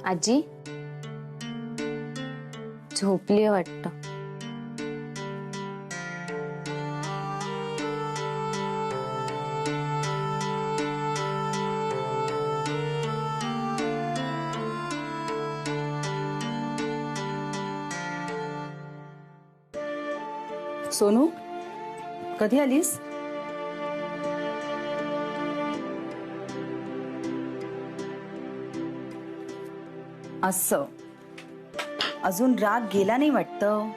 आजी झोपली वाटतं. सोनू, कधी आलीस? असं अजून राग गेला नाही वाटतं.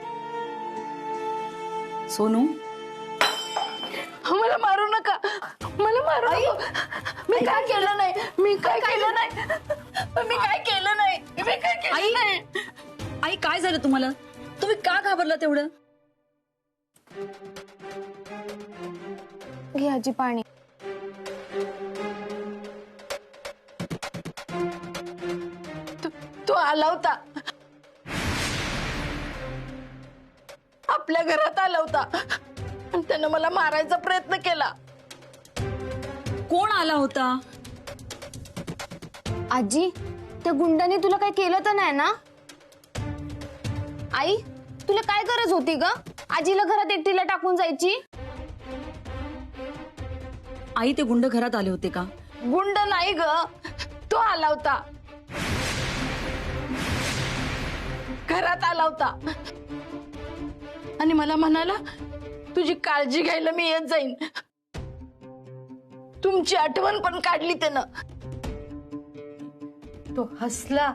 सोनू, मला मारू नका, मला मारू नका. मी काय केलं नाही, मी काय केलं नाही, मी काय केलं नाही, मी काय केलं नाही. आई काय झालं तुम्हाला? तुम्ही का घाबरला तेवढं? घे आजी पाणी. तो आला होता, आपल्या घरात आला होता आणि त्यानं मला मारायचा प्रयत्न केला. कोण आला होता? आजी त्या गुंडाने तुला काय केलं तर नाही ना? आई तुला काय गरज होती ग आजीला घरात एकटीला टाकून जायची? आई ते गुंड घरात आले होते का? गुंड नाही ग, तो आला होता, घरात आला होता आणि मला म्हणाला तुझी काळजी घ्यायला मी येत जाईन. तुमची आठवण पण काढली त्यानं. तो हसला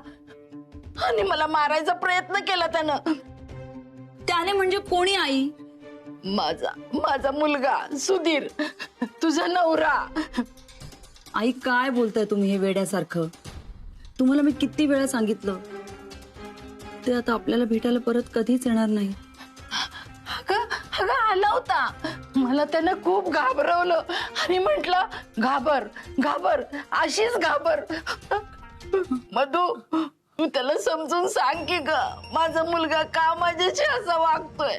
आणि मला मारायचा प्रयत्न केला त्यानं. त्याने म्हणजे कोणी आई? माझा मुलगा सुधीर, तुझा नवरा. आई काय बोलताय तुम्ही हे वेड्यासारखं? तुम्हाला मी किती वेळा सांगितलं ते आता आपल्याला भेटायला परत कधीच येणार नाही. अगं आला होता, मला त्यानं खूप घाबरवलं आणि म्हटलं घाबर घाबर अशीच घाबर. मधू तू त्याला समजून सांग की ग, माझा मुलगा का माझ्याशी असा वागतोय.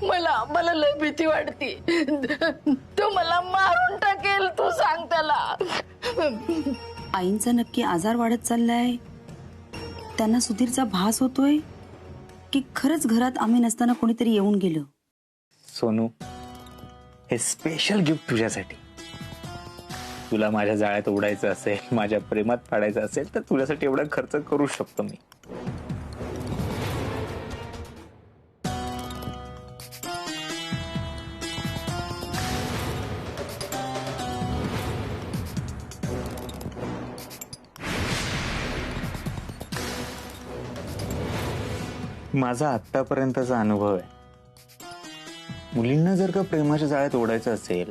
मला लय भीती वाटते, तो मला मारून टाकेल. तू सांग त्याला. आईंचा नक्की आजार वाढत चाललाय? त्यांना सुधीरचा भास होतोय की खरंच घरात आम्ही नसताना कोणीतरी येऊन गेलं? सोनू, हे स्पेशल गिफ्ट तुझ्यासाठी. तुला माझ्या जाळ्यात उडायचं असेल, माझ्या प्रेमात पाडायचं असेल तर तुझ्यासाठी एवढा खर्च करू शकतो मी. माझा आतापर्यंतचा अनुभव आहे, मुलींना जर का प्रेमाच्या जाळ्यात ओढायचं असेल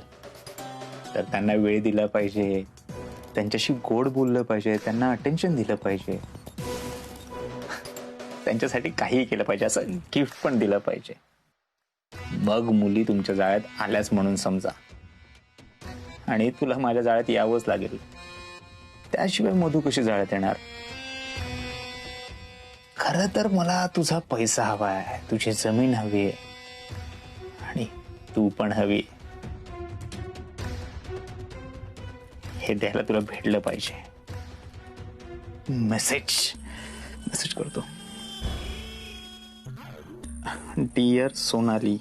तर त्यांना वेळ दिला पाहिजे, त्यांच्याशी गोड बोललं पाहिजे, त्यांना अटेन्शन दिलं पाहिजे, त्यांच्यासाठी काही केलं पाहिजे, असं गिफ्ट पण दिलं पाहिजे. मग मुली तुमच्या जाळ्यात आल्याच म्हणून समजा. आणि तुला माझ्या जाळ्यात यावंच लागेल, त्याशिवाय मधू कशी जाळ्यात येणार? खरं तर मला तुझा पैसा हवाय, तुझी जमीन हवी आहे आणि तू पण हवी. हे द्यायला तुला भेटलं पाहिजे. मेसेज करतो. डिअर सोनाली,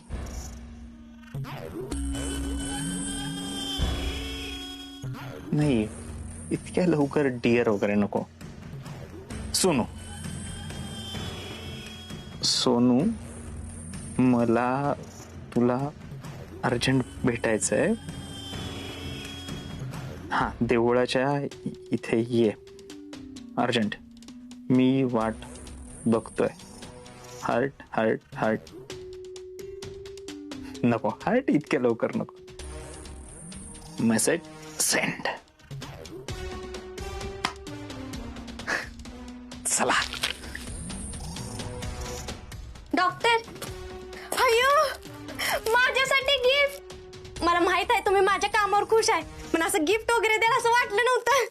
नाही इतक्या लवकर डिअर वगैरे नको. सोनू, मला तुला अर्जंट भेटायचंय. हा, देवळाच्या इथे ये अर्जंट. मी वाट बघतोय. Heart heart heart. नको, हार्ट इतक्या लवकर नको. Message send. चला. डॉक्टर, अयो माझ्यासाठी गिफ्ट. मला माहित आहे तुम्ही माझ्या कामावर खुश आहे, पण असं गिफ्ट वगैरे द्याल असं वाटलं नव्हतं.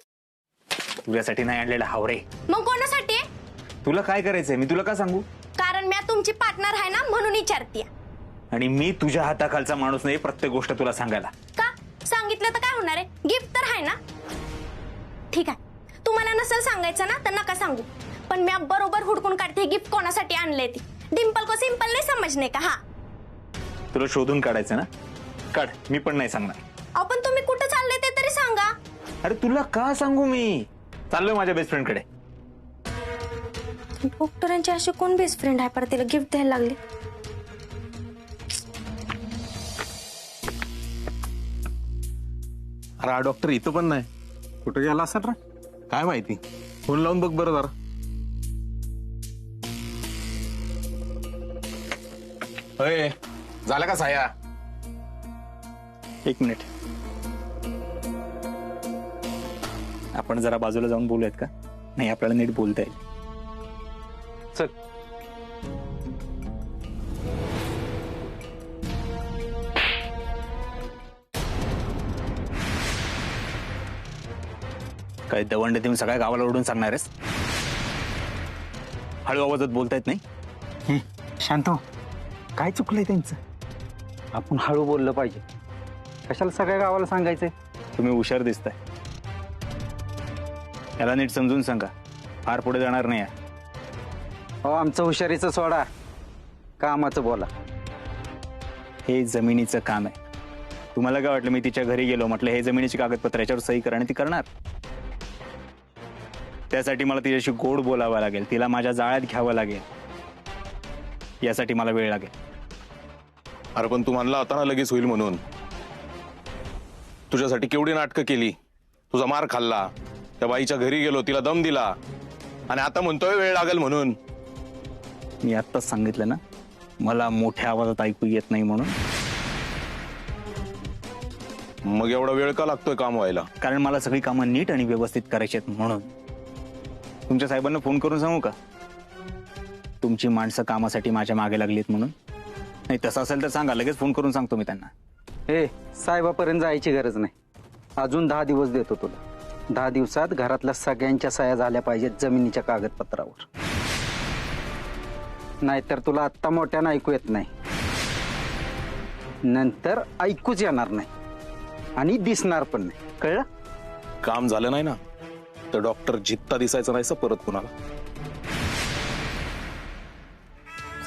तुझ्यासाठी नाही आणलेला हावरे. मग कोणासाठी? तुला काय करायचंय मी तुला का सांगू? कारण मी तुमची पार्टनर आहे ना, म्हणून विचारते. आणि मी तुझ्या हाताखालचा माणूस नाही प्रत्येक गोष्ट तुला सांगायला. का सांगितलं तर काय होणार आहे? गिफ्ट तर आहे ना. ठीक आहे, तुम्हाला नसेल सांगायचं ना तर नका सांगू, पण मी बरोबर हुडकून काढते गिफ्ट कोणासाठी आणले ती. डिम्पल को सिंपल नाही समजणे का? हा तुला शोधून काढायचं ना, काढ, मी पण नाही सांगणार. अहो पण तुम्ही कुठं चालले ते तरी सांगा. अरे तुला का सांगू, मी चाललोय माझ्या बेस्ट फ्रेंड कडे. डॉक्टरांचे असे कोण बेस्ट फ्रेंड आहे परत तिला गिफ्ट द्यायला लागले? अरे हा डॉक्टर इथं पण नाही, कुठे गेला असेल रे काय माहिती. फोन लावून बघ बरं जरा. अय, झालं का साया? एक मिनिट, आपण जरा बाजूला जाऊन बोलूयात का? नाही, आपल्याला नीट बोलता येईल. चल. काय दवंड देऊन सगळ्या गावाला ओढून सांगणार आहेस? हळू आवाजात बोलता येत नाही? शांतो, काय चुकलंय त्यांचं? आपण हळू बोललं पाहिजे, कशाला सगळ्या गावाला सांगायचंय? तुम्ही हुशार दिसताय, याला नीट समजून सांगा, फार पुढे जाणार नाही आहे. हो, आमचं हुशारीचं सोडा, कामाचं बोला. हे जमिनीचं काम आहे. तुम्हाला काय वाटलं मी तिच्या घरी गेलो, म्हटलं हे जमिनीची कागदपत्र, याच्यावर सही करा आणि ती करणार? त्यासाठी मला तिच्याशी गोड बोलावं लागेल, तिला माझ्या जाळ्यात घ्यावं लागेल, यासाठी मला वेळ लागेल. अरे पण तू म्हणला होता ना लगेच होईल म्हणून. तुझ्यासाठी केवढी नाटकं केली, तुझा मार खाल्ला, त्या बाईच्या घरी गेलो, तिला दम दिला, आणि आता म्हणतोय वेळ लागेल म्हणून. मी आत्ताच सांगितलं ना, मला मोठ्या आवाजात ऐकू येत नाही म्हणून. मग एवढा वेळ का लागतोय काम व्हायला? कारण मला सगळी कामं नीट आणि व्यवस्थित करायची आहेत म्हणून. तुमच्या साहेबांना फोन करून सांगू का तुमची माणसं कामासाठी माझ्या मागे लागलीत म्हणून? नाही, तसं असेल तर सांगा, लगेच फोन करून सांगतो मी त्यांना. हे साहेबापर्यंत जायची गरज नाही, अजून 10 दिवस देतो तुला. 10 दिवसात घरातल्या सगळ्यांच्या सह्या झाल्या पाहिजेत जमिनीच्या कागदपत्रावर, नाहीतर तुला आत्ता मोठ्यानं ऐकू येत नाही, नंतर ऐकूच येणार नाही आणि दिसणार पण नाही, कळलं? काम झालं नाही ना तर डॉक्टर जित्ता दिसायचं नाही परत कुणाला.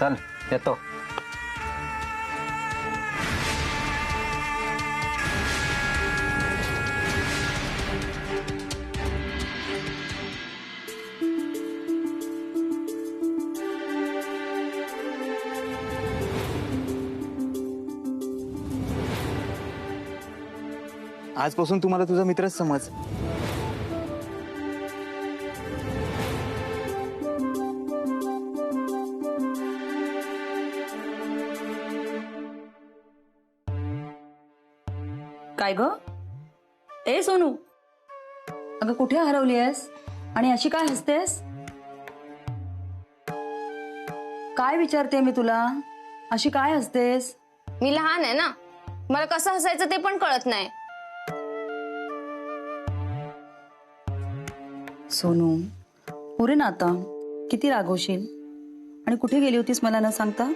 चल येतो. आजपासून तुम्हाला तुझा मित्रच समज. काय ग? ए सोनू, अगं कुठे हरवली आहेस आणि अशी काय हसतेस? काय विचारते मी तुला, अशी काय हसतेस? मी लहान आहे ना, मला कसं हसायचं ते पण कळत नाही. सोनू, पुरे ना आता, किती रागवशील? आणि कुठे गेली होतीस मला न सांगता?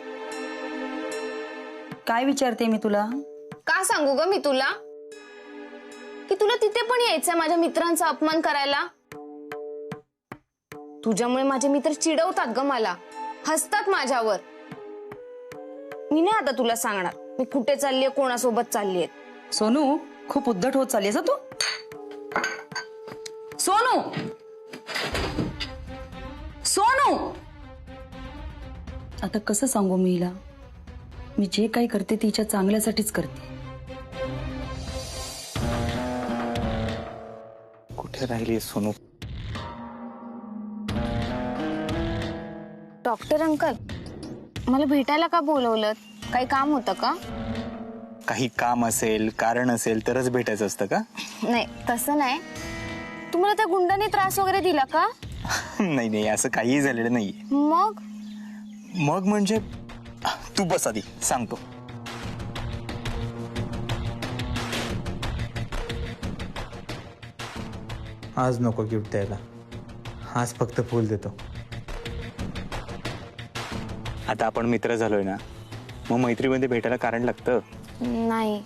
काय विचारते मी तुला? का सांगू ग मी तुला की तुला तिथे पण यायचंय माझ्या मित्रांचा अपमान करायला? तुझ्यामुळे माझे मित्र चिडवतात ग मला, हसतात माझ्यावर. मी नाही आता तुला सांगणार मी कुठे चाललीये, कोणासोबत चाललीये. सोनू, खूप उद्धट होत चाललीस तू. सोनू, सोनू, आता कसं सांगू मी हिला? मी जे काही करते तिच्या चांगल्यासाठीच करते. कुठे राहिली सोनू? डॉक्टर अंकल, मला भेटायला का बोलवलं? काही काम होतं का? काही काम असेल, कारण असेल तरच भेटायचं असतं का? नाही, तसं नाही. तुम्हाला त्या गुंडाने त्रास वगैरे दिला का? नाही नाही, असं काहीही झालेलं नाहीये. मग मग म्हणजे तू बस आधी, सांगतो. आज नको गिफ्ट द्यायला, आज फक्त फुल देतो. आता आपण मित्र झालोय ना, मग मैत्रीमध्ये भेटायला कारण लागतं. नाही,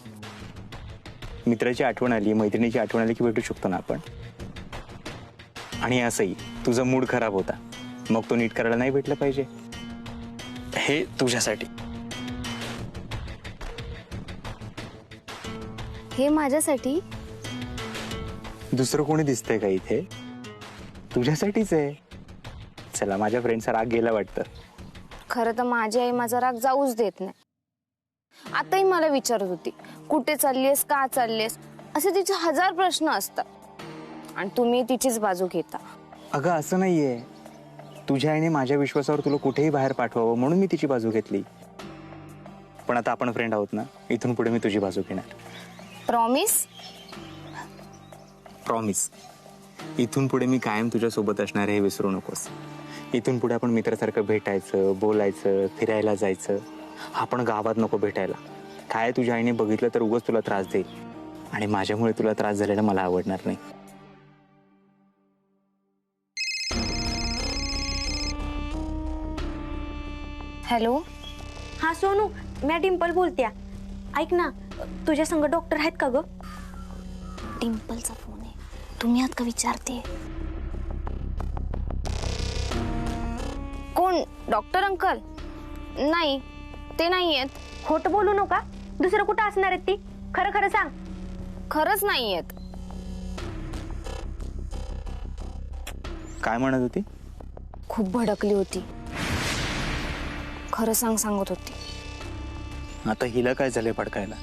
मित्राची आठवण आली, मैत्रिणीची आठवण आली की भेटू शकतो ना आपण. आणि असंही तुझा मूड खराब होता, मग तो नीट करायला नाही भेटलं पाहिजे. हे तुझ्यासाठी. हे माझ्यासाठी? दुसरं कोणी दिसतंय का इथे? तुझ्यासाठीच आहे. चला, माझ्या फ्रेंडचा राग गेला वाटतं. खरं तर माझी आई माझा राग जाऊच देत नाही. आताही मला विचारत होती, कुठे चाललीस, का चाललीस, असे तिचे 1000 प्रश्न असतात आणि तुम्ही तिचीच बाजू घेता. अगं असं नाहीये. तुझ्या आईने माझ्या विश्वासावर तुला कुठेही बाहेर पाठवावं म्हणून मी तिची बाजू घेतली. पण आता आपण फ्रेंड आहोत ना, इथून पुढे मी तुझी बाजू घेणार. प्रॉमिस? प्रॉमिस. इथून पुढे मी कायम तुझ्या सोबत असणार आहे हे विसरू नकोस. इथून पुढे आपण मित्रासारखं भेटायचं, बोलायचं, फिरायला जायचं. आपण गावात नको भेटायला. काय तुझ्या आईने बघितलं तर उगाच तुला त्रास देईल आणि माझ्यामुळे तुला त्रास झालेला मला आवडणार नाही. हॅलो. हा सोनू, मी डिंपल बोलते. ऐक ना, तुझ्या संग डॉक्टर आहेत का ग? डिंपलचा फोन आहे. तुम्ही आहात का विचारते. कोण? Doctor uncle? नाही, ते नाही आहेत. खोटं बोलू नका. दुसरं कुठं असणार आहेत ती? खरं खरं सांग. खरंच नाही आहेत. काय म्हणत होती? खूप भडकली होती. खरं सांगत होती. आता हिला काय झालंय भडकायला?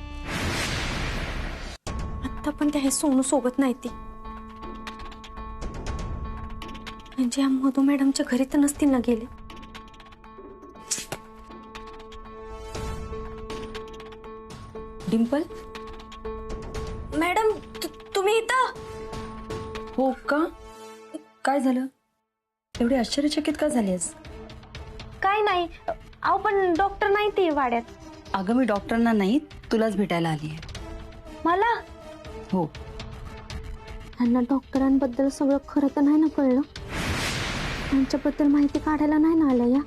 आता पण त्या सोनू सोबत नाही ती. म्हणजे या मधू मॅडमच्या घरी तर नसतील ना गेले. डिंपल, मॅडम, तुम्ही इथं? हो का? काय झालं? एवढी आश्चर्यचकित का झालीस? काय नाही. अहो पण डॉक्टर नाही ती वाड्यात. अगं मी डॉक्टरांना नाही, तुलाच भेटायला आली आहे. मला? हो. यांना डॉक्टरांबद्दल सगळं खरं तर नाही ना कळलं. त्यांच्याबद्दल माहिती काढायला नाही ना आलं या.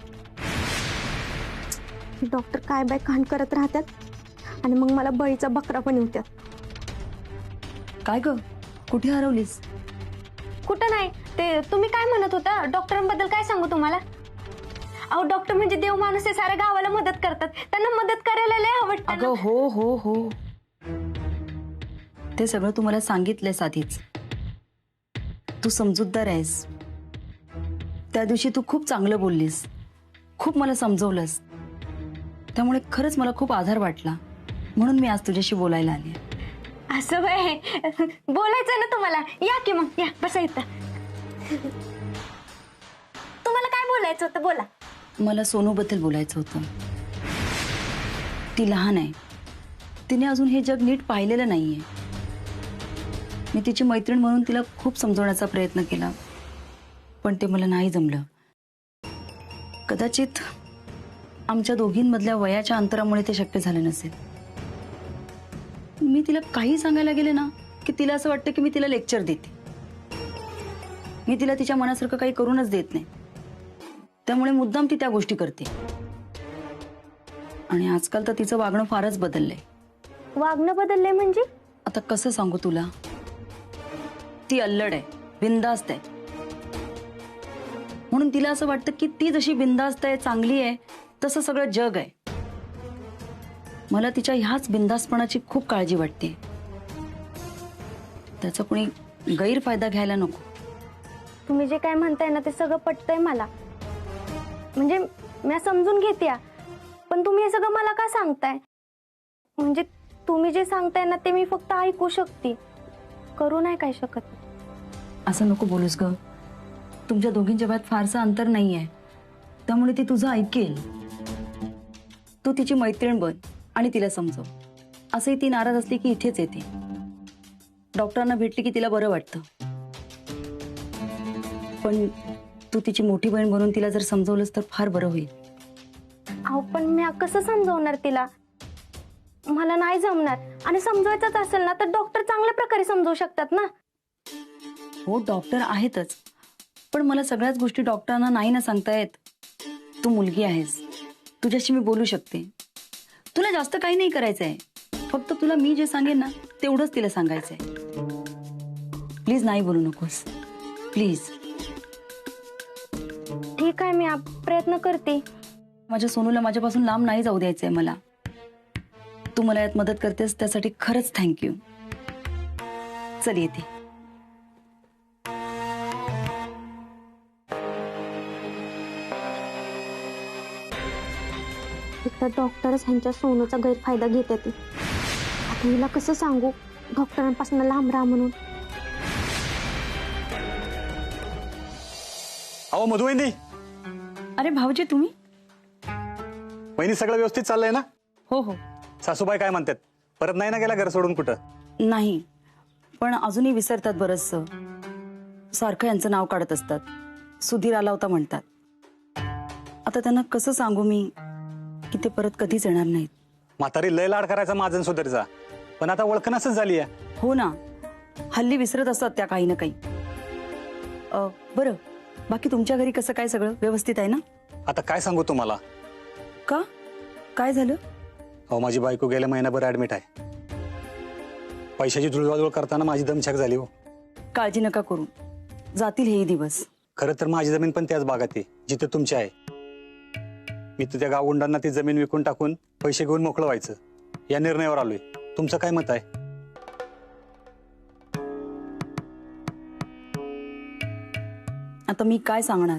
डॉक्टर काय बाय कांड करत राहतात आणि मग मला बळीचा बकरा पण येतात. काय ग, कुठे हरवलीस? कुठं नाही. ते तुम्ही काय म्हणत होता? डॉक्टरांबद्दल काय सांगू तुम्हाला? अहो डॉक्टर म्हणजे देव माणूस आहे. साऱ्या गावाला मदत करतात. त्यांना मदत करायला लय आवडतं. अगं हो हो हो, ते सगळं तुम्हाला सांगितलंयस आधीच. तू समजूतदार आहेस. त्या दिवशी तू खूप चांगलं बोललीस, खूप मला समजवलंस. त्यामुळे खरंच मला खूप आधार वाटला. म्हणून मी आज तुझ्याशी बोलायला आली. असं बाय बोलायचं ना तुम्हाला? या की मग, या बसा इथं. तुम्हाला काय बोलायचं होतं? बोला. मला सोनूबद्दल बोलायचं होतं. ती लहान आहे. तिने अजून हे जग नीट पाहिलेलं नाहीये. मी तिची मैत्रीण म्हणून तिला खूप समजवण्याचा प्रयत्न केला, पण ते मला नाही जमलं. कदाचित आमच्या दोघींमधल्या वयाच्या अंतरामुळे ते शक्य झालं नसेल. मी तिला काही सांगायला गेले ना की तिला असं वाटतं की मी तिला लेक्चर देते. मी तिला तिच्या मनासारखं काही करूनच देत नाही. त्यामुळे मुद्दाम ती त्या गोष्टी करते. आणि आजकाल तर तिचं वागणं फारच बदललंय. वागणं बदललंय म्हणजे? आता कसं सांगू तुला? ती अल्लड आहे, बिनधास्त आहे. म्हणून तिला असं वाटतं की ती जशी बिनधास्त आहे, चांगली आहे, तसं सगळं जग आहे. मला तिच्या ह्याच बिनधास्तपणाची खूप काळजी वाटते. त्याचा कोणी गैरफायदा घ्यायला नको. तुम्ही जे काय म्हणताय ना ते सगळं पटतंय मला. म्हणजे मी समजून घेते, पण तुम्ही हे सगळं मला का सांगताय? म्हणजे तुम्ही जे सांगताय ना ते मी फक्त ऐकू शकते, करू नाही काय शकत. असं नको बोलूस ग. तुमच्या दोघींच्या वयात फारसं अंतर नाही आहे. त्यामुळे ती तुझं ऐकेल. तू तिची मैत्रीण बन आणि तिला समजव. असंही ती नाराज असली की इथेच येते. डॉक्टरांना भेटली की तिला बरं वाटतं. पण तू तिची मोठी बहीण बनून तिला जर समजवलंस तर फार बरं होईल. अहो पण मी कसं समजवणार तिला? मला नाही जमणार. आणि समजवायचंच असेल ना तर डॉक्टर चांगल्या प्रकारे समजवू शकतात ना. हो, डॉक्टर आहेतच, पण मला सगळ्याच गोष्टी डॉक्टरांना नाही ना सांगता येत. तू मुलगी आहेस, तुझ्याशी मी बोलू शकते. तुला जास्त काही नाही करायचंय. फक्त तुला मी जे सांगेन ना तेवढंच तिला सांगायचंय. प्लीज नाही बोलू नकोस, प्लीज. ठीक आहे, मी प्रयत्न करते. माझ्या सोनूला माझ्यापासून लांब नाही जाऊ द्यायचंय मला. तू मला यात मदत करतेस त्यासाठी खरंच थँक्यू. चल येते. एकतर डॉक्टरच ह्यांच्या सोनूचा गैरफायदा घेते ती. आता हिला कसं सांगू डॉक्टरांपासून लांब राहा म्हणून. अहो मधुवहिनी, अरे भाऊजी तुम्ही? वहिनी सगळं व्यवस्थित चाललंय ना? हो हो. सासूबाई काय म्हणतात? परत नाही ना गेला घर सोडून कुठं? नाही, पण अजूनही विसरतात बरंचसं. सारखं यांचं नाव काढत असतात. सुधीर आला होता म्हणतात. आता त्यांना कसं सांगू मी की ते परत कधीच येणार नाहीत. म्हातारी लय लाड करायचा माझन सुधीरचा, पण आता ओळखणच झाली आहे. हो ना, हल्ली विसरत असतात त्या काही ना काही. बरं, बाकी तुमच्या घरी कसं काय सगळं व्यवस्थित आहे ना? आता काय सांगू तुम्हाला? का, काय झालं? अहो माझी बायको गेल्या महिनाभर ऍडमिट आहे. पैशाची जुळवाजुळ करताना माझी दमछाक झाली हो. काळजी नका करू, जातील हेही दिवस. खरं तर माझी जमीन पण त्याच भागात आहे जिथे तुमची आहे. मी तर त्या गावगुंडांना ती जमीन विकून टाकून पैसे घेऊन मोकळं व्हायचं या निर्णयावर आलोय. तुमचं काय मत आहे? आता मी काय सांगणार?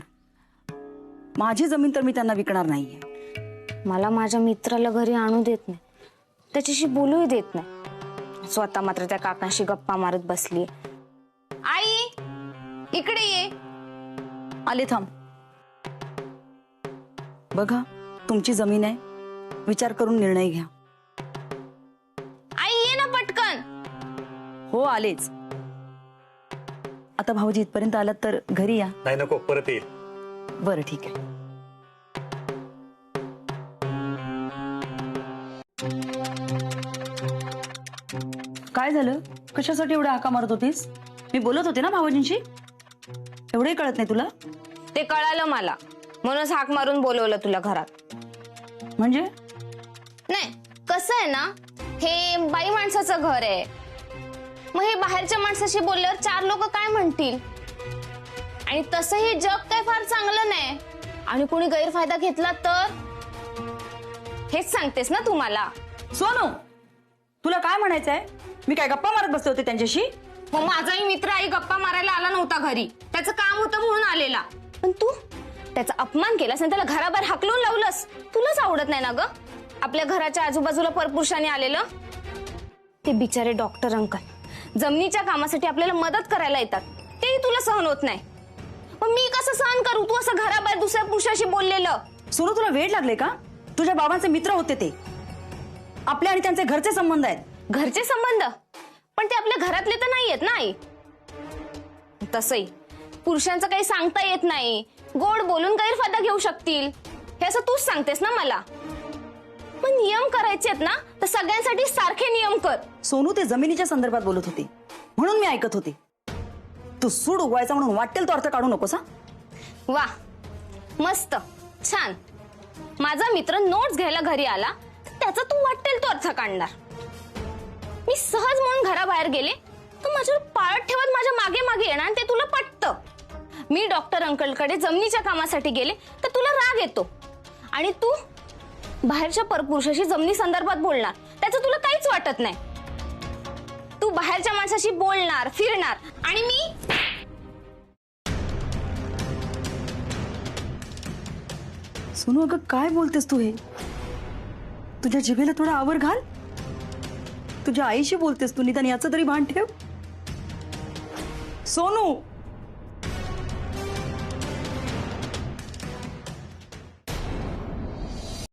माझी जमीन तर मी त्यांना विकणार नाहीये. मला माझ्या मित्राला घरी आणू देत नाही, त्याच्याशी बोलूही देत नाही. स्वतः मात्र त्या काकांशी गप्पा मारत बसली. आई इकडे ये. आले, थांब. बघा, तुमची जमीन आहे, विचार करून निर्णय घ्या. आई ये ना पटकन. हो आलेच. आता भाऊजी इथपर्यंत आलात तर घरी या. नाही नको, परत येईल. बरं ठीक आहे. काय झालं? कशासाठी एवढ्या हाका मारत होतीस? मी बोलत होते ना भाऊजींशी. एवढंही कळत नाही तुला? ते कळालं मला, म्हणूनच हाक मारून बोलवलं तुला घरात. म्हणजे नाही, कसं आहे ना, हे बाई माणसाचं घर आहे. मग हे बाहेरच्या माणसाशी बोलल्यावर 4 लोक काय म्हणतील? आणि तसंही जग काय फार चांगलं नाही, आणि कोणी गैरफायदा घेतला तर? हेच सांगतेस ना तू मला. सोनू, तुला काय म्हणायचंय? मी काय गप्पा मारत बसले होते त्यांच्याशी? मग माझाही मित्र आई गप्पा मारायला आला नव्हता घरी, त्याचं काम होतं म्हणून आलेला. पण तू त्याचा अपमान केलास आणि त्याला घराबाहेर हाकलून लावलंस. तुलाच आवडत नाही ना ग आपल्या घराच्या आजूबाजूला परपुरुषाने आलेलं? ते बिचारे डॉक्टर अंकल जमिनीच्या कामासाठी आपल्याला मदत करायला येतात, तेही तुला सहन होत नाही. पण मी कसं सहन करू तू असं घराबाहेर दुसऱ्या पुरुषाशी बोललेलं? सोनू, तुला वेळ लागले का? तुझ्या बाबांचे मित्र होते ते. आपले आणि त्यांचे घरचे संबंध आहेत. घरचे संबंध? पण ते आपल्या घरातले तर नाहीयेत ना आई. तसंही पुरुषांचं काही सांगता येत नाही, गोड बोलून गैरफायदा घेऊ शकतील, हे असं तूच सांगतेस ना मला. पण नियम करायचे आहेत ना तर सगळ्यांसाठी सारखे नियम कर. सोनू, ते जमिनीच्या संदर्भात बोलत होते म्हणून मी ऐकत होते. तू सूड उगवायचा म्हणून वाटेल तो अर्थ काढू नकोस. वा, मस्त, छान. माझा मित्र नोट्स घ्यायला घरी आला तर त्याचा तू वाटेल तो अर्थ काढणार. मी सहज म्हणून घराबाहेर गेले तर माझ्यावर पाळत ठेवत माझ्या मागे मागे येणार आणि ते तुला पटतं. मी डॉक्टर अंकलकडे जमिनीच्या कामासाठी गेले तर तुला राग येतो, आणि तू बाहेरच्या परपुरुषाशी जमिनी संदर्भात बोलणार त्याचं तुला काहीच वाटत नाही. तू बाहेरच्या माणसाशी बोलणार, फिरणार, आणि मी सोनू, अगं काय बोलतेस तू? हे तुझ्या जिभेला थोडा आवर घाल. तुझ्या आईशी बोलतेस तू, निदान याचं तरी भान ठेव. सोनू,